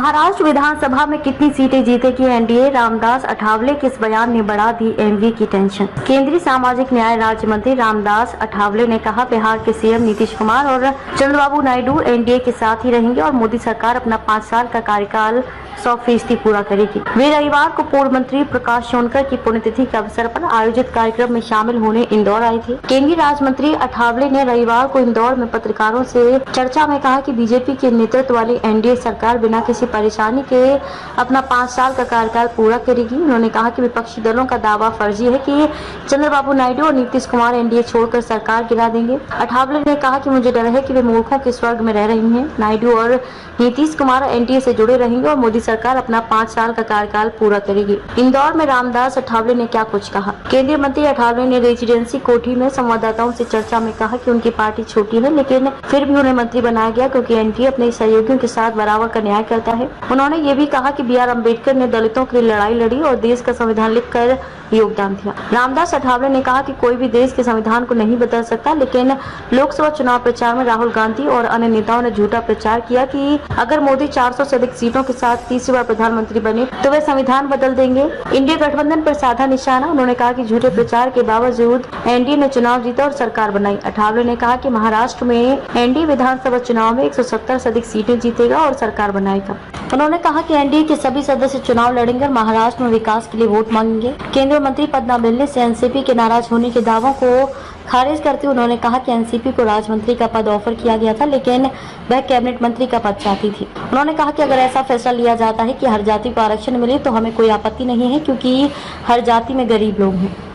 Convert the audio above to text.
महाराष्ट्र विधानसभा में कितनी सीटें जीतेगी एनडीए? रामदास अठावले के इस बयान ने बढ़ा दी एमवी की टेंशन। केंद्रीय सामाजिक न्याय राज्य मंत्री रामदास अठावले ने कहा, बिहार के सीएम नीतीश कुमार और चंद्रबाबू नायडू एनडीए के साथ ही रहेंगे और मोदी सरकार अपना 5 साल का कार्यकाल 100% पूरा करेगी। वे रविवार को पूर्व मंत्री प्रकाश सोनकर की पुण्यतिथि के अवसर पर आयोजित कार्यक्रम में शामिल होने इंदौर आए थे। केंद्रीय राज्य मंत्री अठावले ने रविवार को इंदौर में पत्रकारों से चर्चा में कहा कि बीजेपी के नेतृत्व वाली एनडीए सरकार बिना किसी परेशानी के अपना 5 साल का कार्यकाल पूरा करेगी। उन्होंने कहा कि विपक्षी दलों का दावा फर्जी है कि चंद्रबाबू नायडू और नीतीश कुमार एनडीए छोड़कर सरकार गिरा देंगे। अठावले ने कहा कि मुझे डर है कि वे मूर्खों के स्वर्ग में रह रही हैं। नायडू और नीतीश कुमार एनडीए से जुड़े रहेंगे और मोदी सरकार अपना 5 साल का कार्यकाल पूरा करेगी। इंदौर में रामदास अठावले ने क्या कुछ कहा। केंद्रीय मंत्री अठावले ने रेजिडेंसी कोठी में संवाददाताओं से चर्चा में कहा कि उनकी पार्टी छोटी है, लेकिन फिर भी उन्हें मंत्री बनाया गया क्योंकि एनडीए अपने सहयोगियों के साथ बराबर का न्याय करता है। उन्होंने ये भी कहा कि BR अम्बेडकर ने दलितों की लड़ाई लड़ी और देश का संविधान लिखकर योगदान दिया। रामदास अठावले ने कहा कि कोई भी देश के संविधान को नहीं बदल सकता, लेकिन लोकसभा चुनाव प्रचार में राहुल गांधी और अन्य नेताओं ने झूठा प्रचार किया कि अगर मोदी 400 से अधिक सीटों के साथ तीसरी बार प्रधानमंत्री बने तो वे संविधान बदल देंगे। इंडिया गठबंधन पर साधा निशाना। उन्होंने कहा कि झूठे प्रचार के बावजूद एनडीए ने चुनाव जीता और सरकार बनाई। अठावले ने कहा कि महाराष्ट्र में एनडीए विधानसभा चुनाव में 170 से अधिक सीटें जीतेगा और सरकार बनाएगा। उन्होंने कहा कि एनडीए के सभी सदस्य चुनाव लड़ेंगे और महाराष्ट्र में विकास के लिए वोट मांगेंगे। केंद्रीय मंत्री पद न मिलने से एनसीपी के नाराज होने के दावों को खारिज करते हुए उन्होंने कहा कि एनसीपी को राज्य मंत्री का पद ऑफर किया गया था, लेकिन वह कैबिनेट मंत्री का पद चाहती थी। उन्होंने कहा कि अगर ऐसा फैसला लिया जाता है कि हर जाति को आरक्षण मिले तो हमें कोई आपत्ति नहीं है, क्योंकि हर जाति में गरीब लोग हैं।